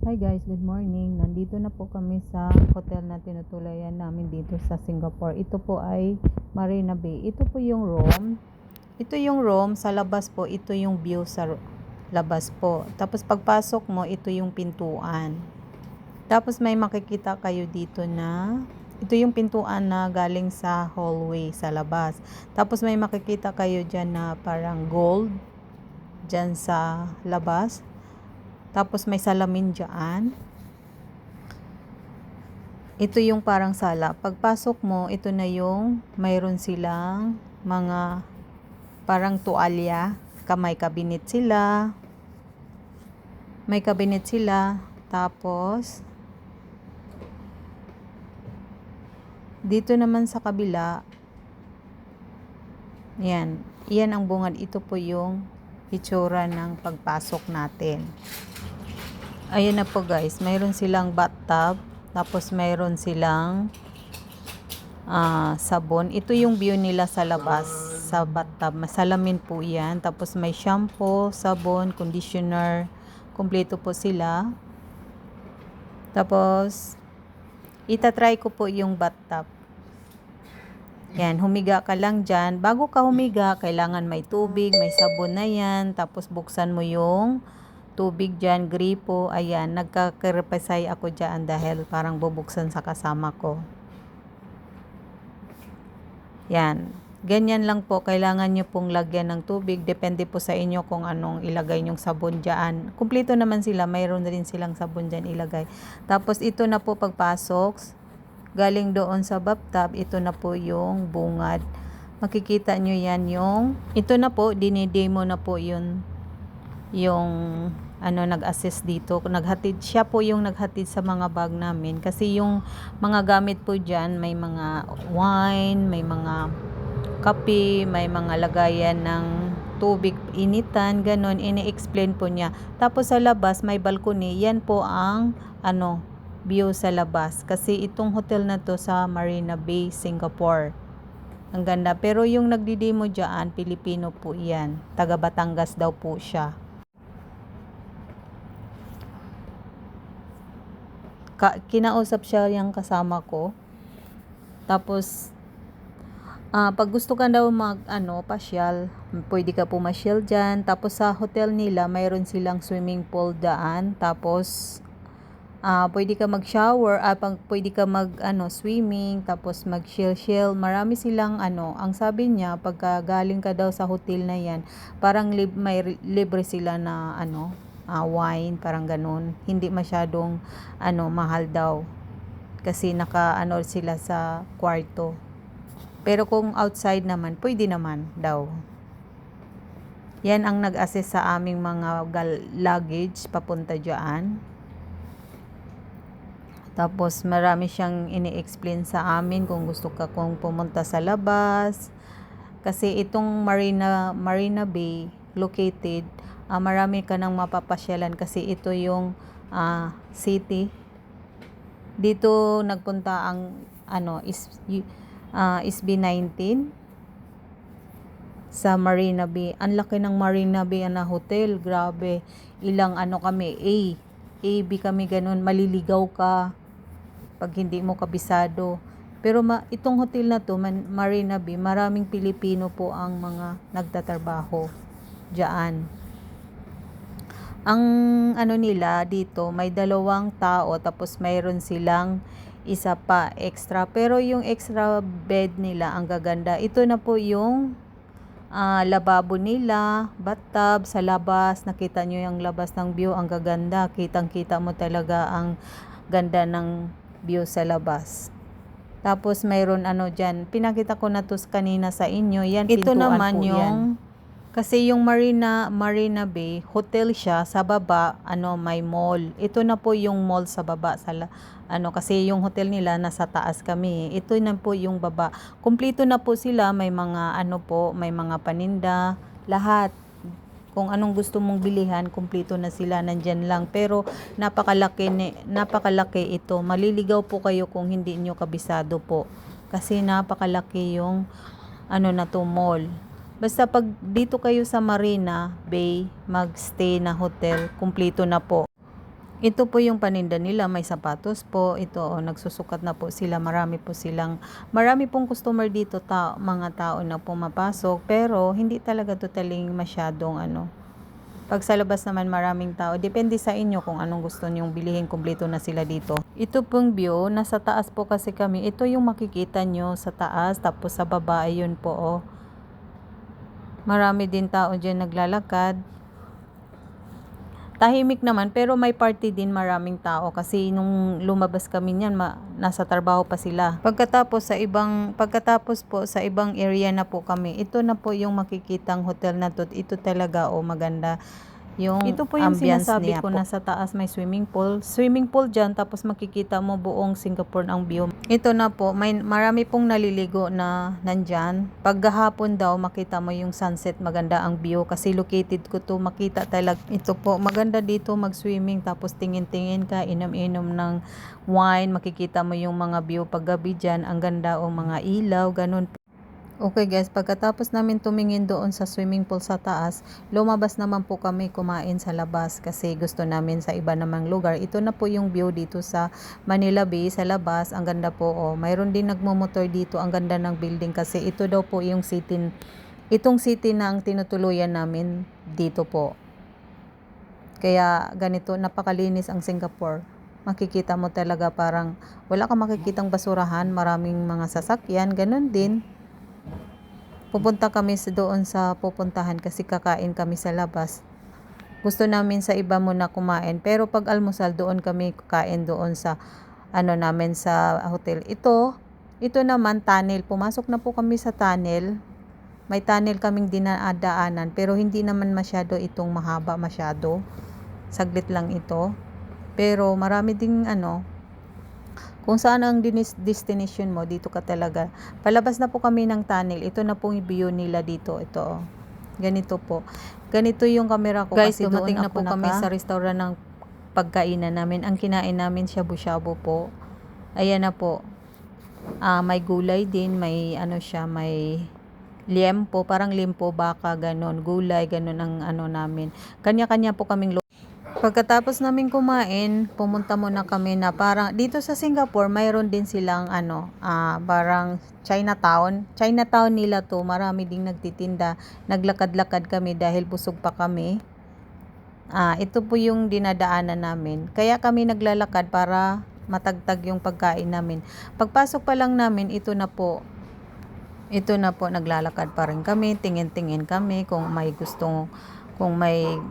Hi guys, good morning. Nandito na po kami sa hotel na tinutulayan namin dito sa Singapore. Ito po ay Marina Bay. Ito po yung room. Ito yung room. Sa labas po, ito yung view sa labas po. Tapos pagpasok mo, ito yung pintuan. Tapos may makikita kayo dito na ito yung pintuan na galing sa hallway sa labas. Tapos may makikita kayo dyan na parang gold dyan sa labas. Tapos may salamin dyan. Ito yung parang sala. Pagpasok mo, ito na yung mayroon silang mga parang tuwalya. May kabinet sila. May kabinet sila. Tapos, dito naman sa kabila, yan. Yan ang bungad. Ito po yung itsura ng pagpasok natin. Ayan na po guys, mayroon silang bathtub, tapos mayroon silang sabon. Ito yung view nila sa labas, sa bathtub. Masalamin po yan. Tapos may shampoo, sabon, conditioner, kumpleto po sila. Tapos, itatry ko po yung bathtub. Yan, humiga ka lang dyan. Bago ka humiga, kailangan may tubig, may sabon na yan. Tapos buksan mo yung tubig dyan, gripo. Ayan, nagkakarepasay ako dyan dahil parang bubuksan sa kasama ko. Yan, ganyan lang po. Kailangan nyo pong lagyan ng tubig. Depende po sa inyo kung anong ilagay nyong sabon dyan. Kumpleto naman sila, mayroon na rin silang sabon dyan ilagay. Tapos ito na po pagpasok. Galing doon sa bathtub, ito na po yung bungad. Makikita nyo yan yung, ito na po, dinidemo na po yun. Yung nag-assist dito, naghatid siya po yung naghatid sa mga bag namin kasi yung mga gamit po diyan, may mga wine, may mga kape, may mga lagayan ng tubig initan, ganon, ini-explain po niya. Tapos sa labas may balcony, yan po ang view sa labas kasi itong hotel na to sa Marina Bay, Singapore. Ang ganda, pero yung nagdidemo diyan, Pilipino po yan, taga Batangas daw po siya. Kinausap siya yung kasama ko. Tapos pag gusto ka daw pasyal, pwede ka pumasyal dyan. Tapos sa hotel nila mayroon silang swimming pool daan. Tapos pwede ka mag-shower, pwede ka swimming, tapos mag-chill. Marami silang ang sabi niya, pagka galing ka daw sa hotel na yan, parang may libre sila na wine, parang ganun. Hindi masyadong mahal daw. Kasi sila sa kwarto. Pero kung outside naman, pwede naman daw. Yan ang nag-assist sa aming mga luggage papunta dyan. Tapos marami siyang ini-explain sa amin kung gusto ka kung pumunta sa labas. Kasi itong Marina Bay located, marami ka nang mapapasyalan kasi ito yung city. Dito nagpunta ang SB19 sa Marina Bay. Ang laki ng Marina Bay na hotel, grabe. Ilang kami, A, B kami ganun, maliligaw ka pag hindi mo kabisado. Pero itong hotel na to, Marina Bay, maraming Pilipino po ang mga nagtatrabaho diyan. Ang nila dito, may 2 tao, tapos mayroon silang isa pa extra. Pero yung extra bed nila, ang gaganda. Ito na po yung lababo nila, bathtub sa labas. Nakita nyo yung labas ng view, ang gaganda. Kitang-kita mo talaga ang ganda ng view sa labas. Tapos mayroon dyan, pinakita ko na to kanina sa inyo. Yan, ito naman po yung yan. Kasi yung Marina Bay, hotel siya, sa baba, may mall. Ito na po yung mall sa baba, kasi yung hotel nila nasa taas kami. Ito na po yung baba. Kumpleto na po sila, may mga may mga paninda, lahat. Kung anong gusto mong bilihan, kumpleto na sila, nandyan lang. Pero napakalaki ito. Maliligaw po kayo kung hindi nyo kabisado po. Kasi napakalaki yung mall. Basta pag dito kayo sa Marina Bay, magstay na hotel, kumpleto na po. Ito po yung paninda nila, may sapatos po. Ito, nagsusukat na po sila. Marami pong customer dito, mga tao na pumapasok. Pero, hindi talaga totaling masyadong Pag sa labas naman maraming tao. Depende sa inyo kung anong gusto nyong bilihin. Kumpleto na sila dito. Ito pong view, nasa taas po kasi kami. Ito yung makikita nyo sa taas. Tapos sa baba, ayun po. Marami din tao dyan naglalakad. Tahimik naman, pero may party din, maraming tao kasi nung lumabas kami niyan, nasa trabaho pa sila. Pagkatapos po sa ibang area na po kami. Ito na po yung makikitang hotel na to. Ito talaga maganda. Ito po yung sinasabi ko, nasa taas may swimming pool. Swimming pool dyan, tapos makikita mo buong Singapore ang view. Ito na po, marami pong naliligo na nandyan. Paghahapon daw, makita mo yung sunset, maganda ang view. Kasi located ko to, makita talaga. Ito po, maganda dito mag-swimming, tapos tingin-tingin ka, inom-inom ng wine. Makikita mo yung mga view paggabi dyan. Ang ganda mga ilaw, ganun. Okay guys, pagkatapos namin tumingin doon sa swimming pool sa taas, lumabas naman po kami kumain sa labas kasi gusto namin sa iba namang lugar. Ito na po yung view dito sa Manila Bay sa labas. Ang ganda po. Mayroon din nagmumotor dito. Ang ganda ng building kasi ito daw po yung itong city na ang tinutuluyan namin dito po. Kaya ganito, napakalinis ang Singapore. Makikita mo talaga parang wala kang makikitang basurahan, maraming mga sasakyan, ganun din. Pupunta kami doon sa pupuntahan kasi kakain kami sa labas. Gusto namin sa iba muna kumain, pero pag almusal doon kami kakain doon sa namin sa hotel. Ito naman tunnel. Pumasok na po kami sa tunnel. May tunnel kaming dinadaanan, pero hindi naman masyado itong mahaba masyado. Saglit lang ito. Pero marami ding kung saan ang destination mo, dito ka talaga. Palabas na po kami ng tunnel. Ito na pong view nila dito. Ito. Ganito po. Ganito yung camera ko. Guys, kasi dumating na po kami sa restaurant ng pagkainan namin. Ang kinain namin, shabu-shabu po. Ayan na po. May gulay din. May may liempo. Parang liempo, baka, ganon. Gulay, ganon ang namin. Kanya-kanya po kaming pagkatapos namin kumain, pumunta muna kami na parang dito sa Singapore, mayroon din silang parang Chinatown. Chinatown nila to, marami ding nagtitinda. Naglakad-lakad kami dahil busog pa kami. Ito po yung dinadaanan namin. Kaya kami naglalakad para matagtag yung pagkain namin. Pagpasok pa lang namin, ito na po, naglalakad pa rin kami. Tingin-tingin kami kung may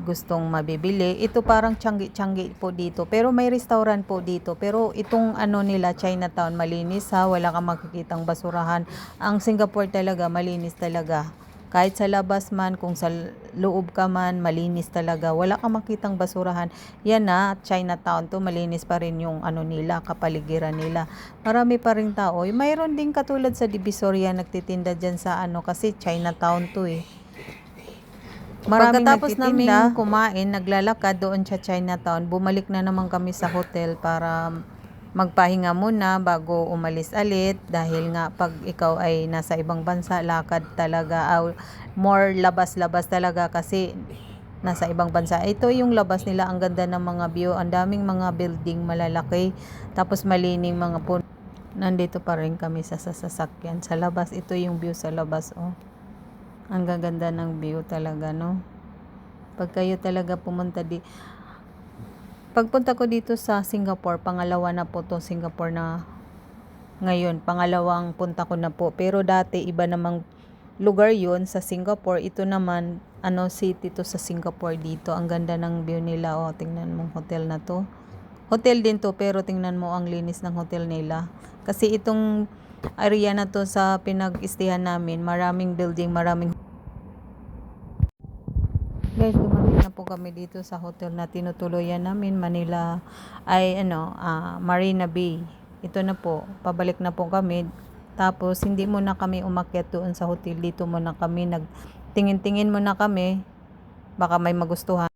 gustong mabibili. Ito parang tiyanggi po dito. Pero may restaurant po dito. Pero itong nila, Chinatown, malinis ha. Wala kang makikitang basurahan. Ang Singapore talaga, malinis talaga. Kahit sa labas man, kung sa loob ka man, malinis talaga. Wala kang makitang basurahan. Yan na, Chinatown to, malinis pa rin yung nila, kapaligiran nila. Marami pa rin tao. Mayroon din katulad sa Divisoria, nagtitinda dyan sa kasi Chinatown to Pagkatapos namin kumain, naglalakad doon sa Chinatown, bumalik na naman kami sa hotel para magpahinga muna bago umalis ulit. Dahil nga pag ikaw ay nasa ibang bansa, lakad talaga, more labas-labas talaga kasi nasa ibang bansa. Ito yung labas nila, ang ganda ng mga view, ang daming mga building malalaki, tapos malining mga puno. Nandito pa rin kami sa sasakyan. Sa labas, ito yung view sa labas, Ang gaganda ng view talaga, no? Pag kayo talaga pagpunta ko dito sa Singapore, pangalawa na po to Singapore na ngayon. Pangalawang punta ko na po. Pero dati, iba namang lugar yun sa Singapore. Ito naman, city to sa Singapore dito. Ang ganda ng view nila, tingnan mo hotel na to. Hotel din to, pero tingnan mo ang linis ng hotel nila. Kasi itong area na to sa pinag-istihan namin, maraming building, Guys, dumating na po kami dito sa hotel na tinutuluyan namin, Manila Marina Bay. Ito na po, pabalik na po kami. Tapos hindi muna kami umakyat doon sa hotel, dito muna kami, nagtingin-tingin muna kami, baka may magustuhan.